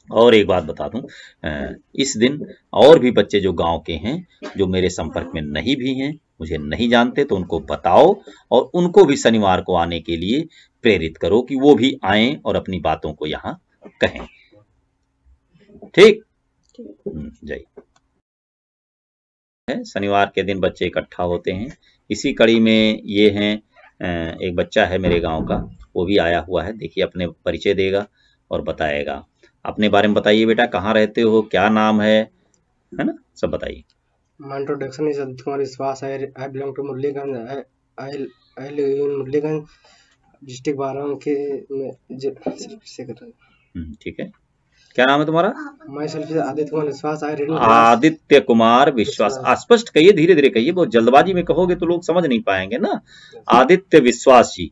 और एक बात बता दूं, इस दिन और भी बच्चे जो गांव के हैं, जो मेरे संपर्क में नहीं भी हैं, मुझे नहीं जानते, तो उनको बताओ और उनको भी शनिवार को आने के लिए प्रेरित करो कि वो भी आएं और अपनी बातों को यहाँ कहें। ठीक, जय। शनिवार के दिन बच्चे इकट्ठा होते हैं। इसी कड़ी में ये हैं, एक बच्चा है मेरे गांव का, वो भी आया हुआ है। देखिए, अपने परिचय देगा और बताएगा। अपने बारे में बताइए बेटा, कहाँ रहते हो, क्या नाम है ना, सब बताइए। My introduction is Adit Kumar Viswas. I belong to Murliganj. I live in Murliganj, district Barabanki से कर रहा हूँ। ठीक है, क्या नाम है तुम्हारा? मैं आदित्य कुमार विश्वास। आदित्य कुमार विश्वास। स्पष्ट कहिए, धीरे धीरे कहिए, बहुत जल्दबाजी में कहोगे तो लोग समझ नहीं पाएंगे ना। आदित्य विश्वास जी,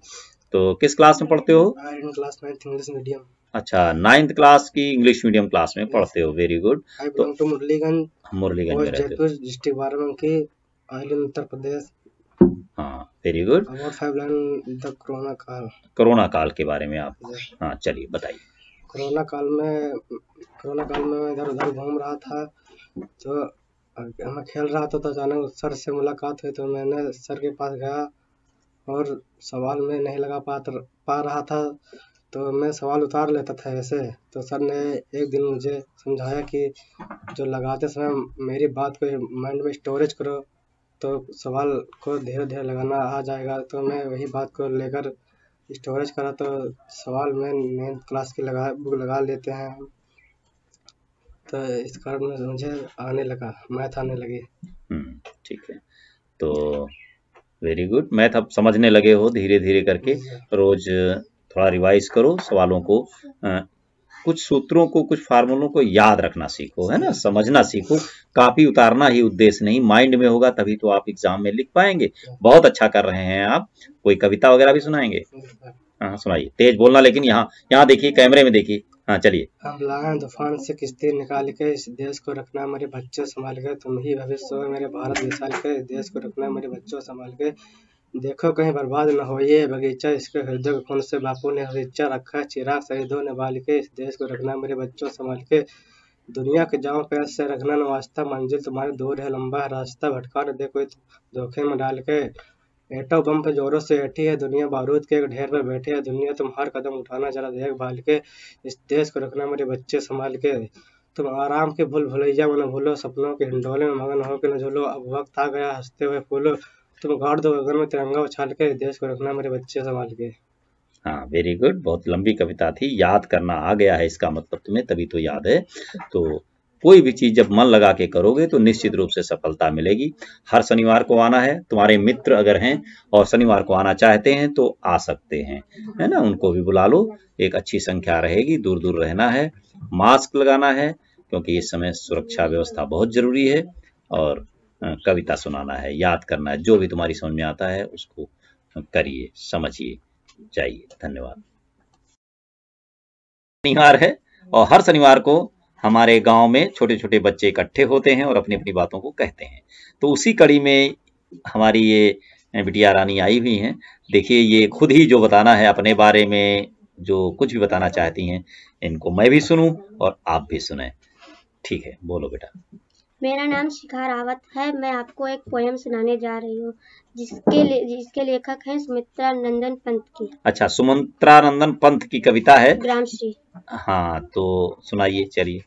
तो किस क्लास में पढ़ते हो? Class 9th English medium. अच्छा, 9th क्लास की इंग्लिश मीडियम क्लास में पढ़ते हो, वेरी गुड। तो मुरलीगंज में रहते हो, डिस्ट्रिक्ट बाराबंकी, उत्तर प्रदेश। हाँ, वेरी गुड। कोरोना काल के बारे में आप, हाँ चलिए बताइए। कोरोना काल में इधर उधर घूम रहा था, तो मैं खेल रहा था, तो अचानक सर से मुलाकात हुई। तो मैंने सर के पास गया और सवाल में नहीं लगा पा रहा था, तो मैं सवाल उतार लेता था ऐसे। तो सर ने एक दिन मुझे समझाया कि जो लगाते समय मेरी बात को माइंड में स्टोरेज करो, तो सवाल को धीरे धीरे लगाना आ जाएगा। तो मैं वही बात को लेकर स्टोरेज करा, तो सवाल में 9th क्लास की बुक लगा लेते हैं हम। तो इस कारण मुझे आने लगा, मैथ आने लगी। ठीक है, तो वेरी गुड, मैथ अब समझने लगे हो धीरे धीरे करके। रोज थोड़ा रिवाइज करो, सवालों को, कुछ सूत्रों को, कुछ फार्मूलों को याद रखना सीखो, है ना, समझना सीखो। कॉपी उतारना ही उद्देश्य नहीं, माइंड में होगा तभी तो आप एग्जाम में लिख पाएंगे। बहुत अच्छा कर रहे हैं आप। कोई कविता वगैरह भी सुनाएंगे? हाँ सुनाइए, तेज बोलना, लेकिन यहाँ देखिए, कैमरे में देखिए। हाँ चलिए। हम लाए तूफान से किश्ती निकाल के, इस देश को रखना मेरे बच्चों संभाल के, तुम ही भविष्य हो मेरे भारत विशाल के, इस देश को रखना मेरे बच्चों संभाल के, देखो कहीं बर्बाद न हो ये बगीचा, इसके हृदय को खून से बापू ने हरीचा रखा, चिराग शहीदों ने बाल के, इस देश को रखना मेरे बच्चों संभाल के, दुनिया के जाओ पैर से रखना न वास्ता, मंजिल तुम्हारी दूर है लंबा है रास्ता, भटका न दे कोई धोखे में डाल के, एटो बम पे जोरों से बैठी है दुनिया, बारूद के एक ढेर पे बैठी है दुनिया, तुम हर कदम उठाना जरा देखभाल के, इस देश को रखना मेरे बच्चे संभाल के, तुम आराम के भूल भुलैया में न भूलो, सपनों के हिंडोले में मगन हो के न झूलो, अब वक्त आ गया हंसते हुए फूलो, तुम गाड़ दो गगन में तिरंगा उछाल के, देश को रखना मेरे बच्चे संभाल के। हाँ वेरी गुड, बहुत लंबी कविता थी, याद करना आ गया है इसका मतलब तुम्हें, तभी तो याद है। तो कोई भी चीज जब मन लगा के करोगे तो निश्चित रूप से सफलता मिलेगी। हर शनिवार को आना है, तुम्हारे मित्र अगर हैं और शनिवार को आना चाहते हैं तो आ सकते हैं, है ना, उनको भी बुला लो, एक अच्छी संख्या रहेगी, दूर दूर रहना है, मास्क लगाना है क्योंकि इस समय सुरक्षा व्यवस्था बहुत जरूरी है, और कविता सुनाना है, याद करना है, जो भी तुम्हारी समझ में आता है उसको करिए, समझिए, जाइए। धन्यवाद। शनिवार है और हर शनिवार को हमारे गांव में छोटे छोटे बच्चे इकट्ठे होते हैं और अपनी अपनी बातों को कहते हैं। तो उसी कड़ी में हमारी ये बिटिया रानी आई हुई हैं। देखिए ये खुद ही जो बताना है अपने बारे में, जो कुछ भी बताना चाहती हैं, इनको मैं भी सुनूं और आप भी सुने। ठीक है, बोलो बेटा। मेरा नाम शिखा रावत है। मैं आपको एक पोयम सुनाने जा रही हूँ जिसके लेखक हैं सुमित्रा नंदन पंत की। अच्छा, सुमित्रा नंदन पंत की कविता है ग्रामश्री। हाँ तो सुनाइए, चलिए।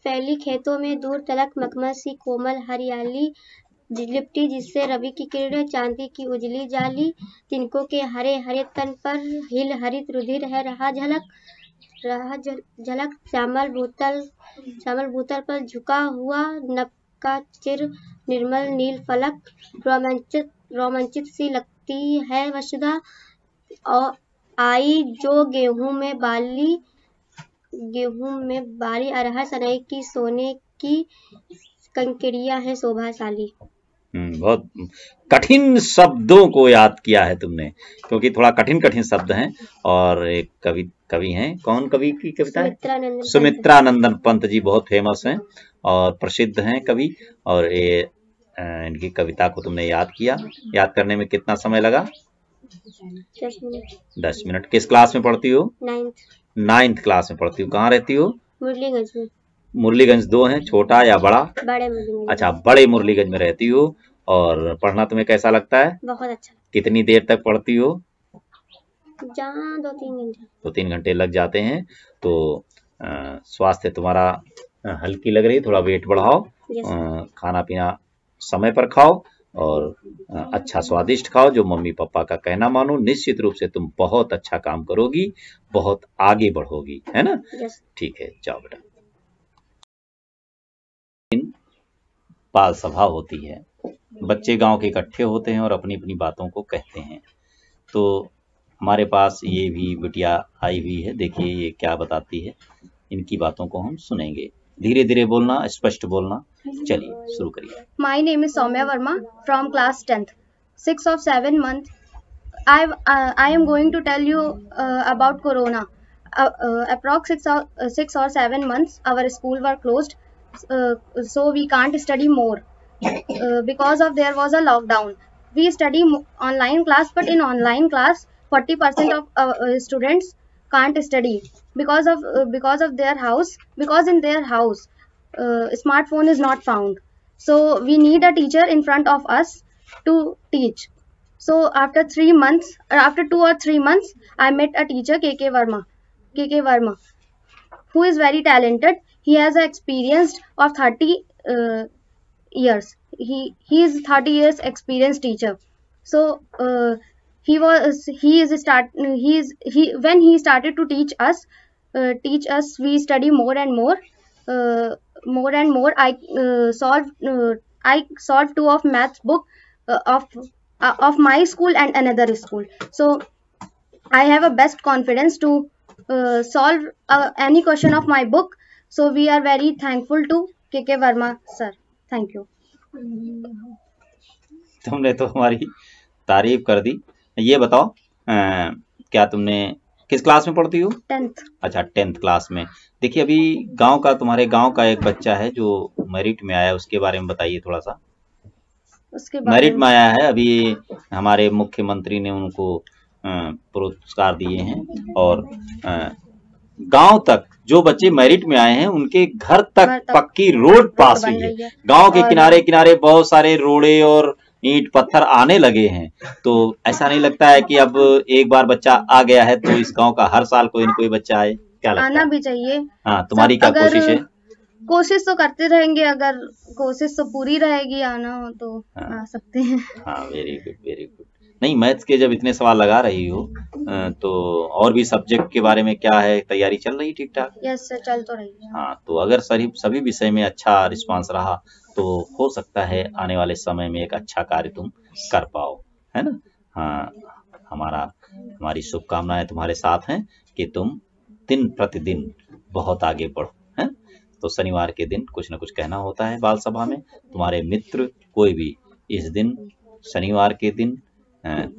फैली खेतों में दूर तलक मखमल सी कोमल हरियाली, लिपटी जिससे रवि की किरणें चांदी की उजली जाली, तिनकों के हरे हरे तन पर हिल हरित रुधिर है रहा झलक, श्यामल भूतल पर झुका हुआ नभ का चिर निर्मल नील फलक, रोमांचित सी लगती है वसुधा, और आई जो गेहूं में बाली अरहर सनई की सोने की कंकड़ियां हैं शोभाशाली। बहुत कठिन शब्दों को याद किया है तुमने, क्योंकि थोड़ा कठिन शब्द हैं। और एक कवि हैं, कौन कवि की कविता है? सुमित्रा नंदन पंत जी बहुत फेमस हैं और प्रसिद्ध हैं कवि। और ये इनकी कविता को तुमने याद किया। याद करने में कितना समय लगा? 10 मिनट। किस क्लास में पढ़ती हो? 9th क्लास में पढ़ती हो। कहाँ रहती हो? मुरलीगंज में। मुरलीगंज 2 है, छोटा या बड़ा? बड़े मुरलीगंज। अच्छा, बड़े मुरलीगंज में रहती हो। और पढ़ना तुम्हें कैसा लगता है? बहुत अच्छा। कितनी देर तक पढ़ती हो? जहाँ 2-3 घंटे। 2-3 घंटे लग जाते हैं। तो स्वास्थ्य तुम्हारा हल्की लग रही है, थोड़ा वेट बढ़ाओ, खाना पीना समय पर खाओ और अच्छा स्वादिष्ट खाओ, जो मम्मी पापा का कहना मानो। निश्चित रूप से तुम बहुत अच्छा काम करोगी, बहुत आगे बढ़ोगी, है ना? ठीक है, जाओ बेटा। बाल सभा होती है, बच्चे गांव के इकट्ठे होते हैं और अपनी अपनी बातों को कहते हैं। तो हमारे पास ये भी बिटिया आई हुई है, देखिए ये क्या बताती है, इनकी बातों को हम सुनेंगे। धीरे धीरे बोलना, स्पष्ट बोलना। चलिए शुरू करिए। My name is Soumya Verma from class 10th. 6 of 7 months. I am going to tell you about Corona. Approx 6 or 7 months, our school were closed, so we can't study more because of there was a lockdown. We study online class, but in online class, 40% of students can't study because of their house. Because in their house, smartphone is not found. So we need a teacher in front of us to teach. So after 3 months, or after 2 or 3 months, I met a teacher, KK Verma, who is very talented. He has an experience of 30 years. He is 30 years experienced teacher. So when he started to teach us, we study more and more. I solved 2 of maths book of my school and another school. So I have a best confidence to solve any question of my book. So we are very thankful to KK Verma sir. Thank you. तुमने तो हमारी तारीफ कर दी। ये बताओ क्या तुमने किस क्लास में पढ़ती हो? 10th। अच्छा 10th क्लास में। देखिए अभी तुम्हारे गांव का एक बच्चा है जो मेरिट में आया, उसके बारे में बताइए थोड़ा सा। उसके बारे मेरिट में में आया है, अभी हमारे मुख्यमंत्री ने उनको पुरस्कार दिए हैं और गांव तक जो बच्चे मेरिट में आए हैं उनके घर तक पक्की रोड पास हुई है। गांव के किनारे किनारे बहुत सारे रोड़े और ईंट पत्थर आने लगे हैं। तो ऐसा नहीं लगता है कि अब एक बार बच्चा आ गया है तो इस गांव का हर साल कोई न कोई बच्चा आए? क्या लगता आना है? भी चाहिए। हाँ, तुम्हारी क्या कोशिश है? कोशिश तो करते रहेंगे, अगर कोशिश तो पूरी रहेगी, आना हो तो आ सकते हैं। हाँ, वेरी गुड वेरी गुड। नहीं, मैथ्स के जब इतने सवाल लगा रही हो तो और भी सब्जेक्ट के बारे में क्या है, तैयारी चल रही ठीक ठाक? यस सर, चल तो रही है। हाँ, तो अगर सभी विषय में अच्छा रिस्पांस रहा तो हो सकता है आने वाले समय में एक अच्छा कार्य तुम कर पाओ, है ना? हाँ, हमारी शुभकामनाएं तुम्हारे साथ हैं कि तुम दिन प्रतिदिन बहुत आगे बढ़ो, है? तो शनिवार के दिन कुछ न कुछ कहना होता है बाल सभा में। तुम्हारे मित्र कोई भी इस दिन शनिवार के दिन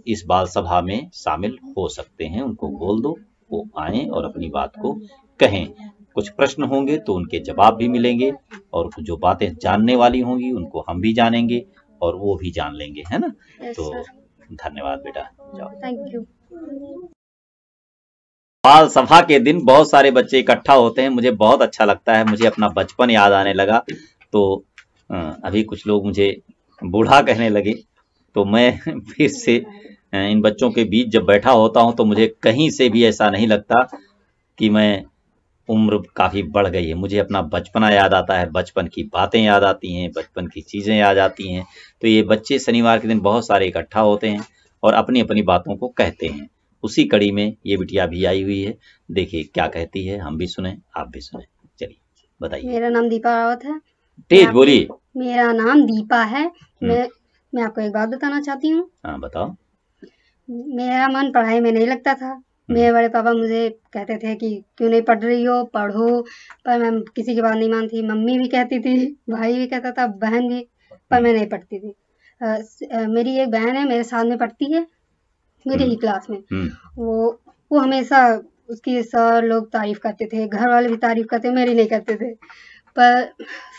इस बाल सभा में शामिल हो सकते हैं, उनको बोल दो वो आएं और अपनी बात को कहें। कुछ प्रश्न होंगे तो उनके जवाब भी मिलेंगे और जो बातें जानने वाली होंगी उनको हम भी जानेंगे और वो भी जान लेंगे, है ना? तो धन्यवाद बेटा, जाओ। Thank you. बाल सभा के दिन बहुत सारे बच्चे इकट्ठा होते हैं, मुझे बहुत अच्छा लगता है, मुझे अपना बचपन याद आने लगा। तो अभी कुछ लोग मुझे बूढ़ा कहने लगे, तो मैं फिर से इन बच्चों के बीच जब बैठा होता हूं तो मुझे कहीं से भी ऐसा नहीं लगता कि मैं उम्र काफ़ी बढ़ गई है। मुझे अपना बचपना याद आता है, बचपन की बातें याद आती हैं, बचपन की चीज़ें याद आती हैं। तो ये बच्चे शनिवार के दिन बहुत सारे इकट्ठा होते हैं और अपनी अपनी बातों को कहते हैं। उसी कड़ी में ये बिटिया भी आई हुई है, देखिए क्या कहती है, हम भी सुने आप भी सुने। चलिए बताइए। मेरा नाम दीपा रावत है। तेज बोलिए। मेरा नाम दीपा है। मैं आपको एक बात बताना चाहती हूँ। हाँ बताओ। मेरा मन पढ़ाई में नहीं लगता था। मेरे बड़े पापा मुझे कहते थे कि क्यों नहीं पढ़ रही हो, पढ़ो, पर मैं किसी की बात नहीं मानती। मम्मी भी कहती थी, भाई भी कहता था, बहन भी, पर मैं नहीं पढ़ती थी। मेरी एक बहन है, मेरे साथ में पढ़ती है, मेरी ही क्लास में। वो हमेशा उसकी सर लोग तारीफ करते थे, घर वाले भी तारीफ करते, मेरी नहीं करते थे। पर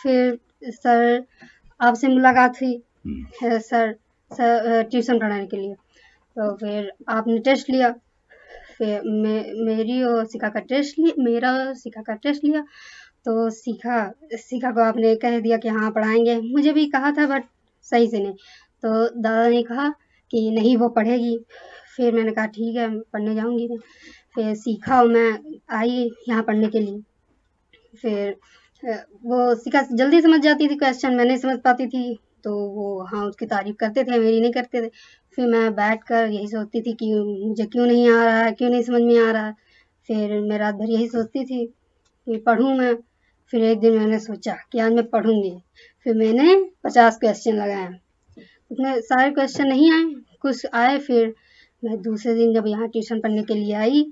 फिर सर आपसे मुलाकात हुई, सर ट्यूशन पढ़ाने के लिए। तो फिर आपने टेस्ट लिया, फिर मेरी और शिखा का टेस्ट लिया, मेरा शिखा का टेस्ट लिया। तो शिखा को आपने कह दिया कि हाँ पढ़ाएंगे। मुझे भी कहा था बट सही से नहीं। तो दादा ने कहा कि नहीं वो पढ़ेगी। फिर मैंने कहा ठीक है पढ़ने जाऊंगी मैं। फिर शिखा और मैं आई यहाँ पढ़ने के लिए। फिर वो शिखा जल्दी समझ जाती थी क्वेश्चन, मैं नहीं समझ पाती थी, तो वो हाँ उसकी तारीफ करते थे, मेरी नहीं करते थे। फिर मैं बैठकर यही सोचती थी कि मुझे क्यों नहीं आ रहा है, क्यों नहीं समझ में आ रहा है। फिर मैं रात भर यही सोचती थी कि पढ़ूँ मैं। फिर एक दिन मैंने सोचा कि आज मैं पढ़ूँगी। फिर मैंने 50 क्वेश्चन लगाए, उसमें सारे क्वेश्चन नहीं आए, कुछ आए। फिर मैं दूसरे दिन जब यहाँ ट्यूशन पढ़ने के लिए आई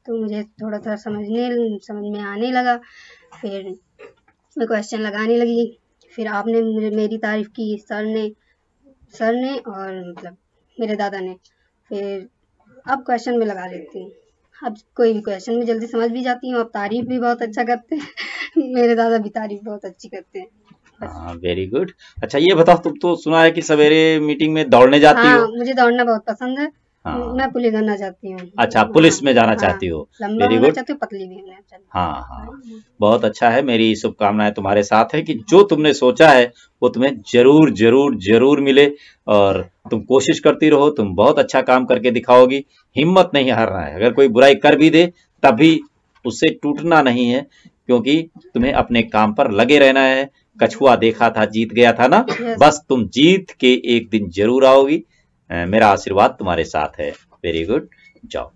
तो मुझे थोड़ा थोड़ा समझ में आने लगा। फिर मैं क्वेश्चन लगाने लगी। फिर आपने मेरी तारीफ़ की, सर ने और मतलब मेरे दादा ने। फिर अब क्वेश्चन में लगा लेती हूँ, अब कोई भी क्वेश्चन में जल्दी समझ भी जाती हूँ। अब तारीफ़ भी बहुत अच्छा करते हैं मेरे दादा भी तारीफ़ बहुत अच्छी करते हैं। हाँ वेरी गुड। अच्छा ये बताओ, तुम तो सुना है कि सवेरे मीटिंग में दौड़ने जाती हो? मुझे दौड़ना बहुत पसंद है। हाँ। मैं पुलिस बनना चाहती हूँ। अच्छा पुलिस में जाना चाहती हो, लंबा होना चाहती हूँ, पतली भी होना चाहती हूँ। हाँ बहुत अच्छा है। मेरी शुभकामनाएं तुम्हारे साथ है कि जो तुमने सोचा है वो तुम्हें जरूर जरूर जरूर मिले और तुम कोशिश करती रहो। तुम बहुत अच्छा काम करके दिखाओगी, हिम्मत नहीं हारना है। अगर कोई बुराई कर भी दे तभी उससे टूटना नहीं है, क्योंकि तुम्हें अपने काम पर लगे रहना है। कछुआ देखा था जीत गया था ना, बस तुम जीत के एक दिन जरूर आओगी। मेरा आशीर्वाद तुम्हारे साथ है। वेरी गुड, जाओ।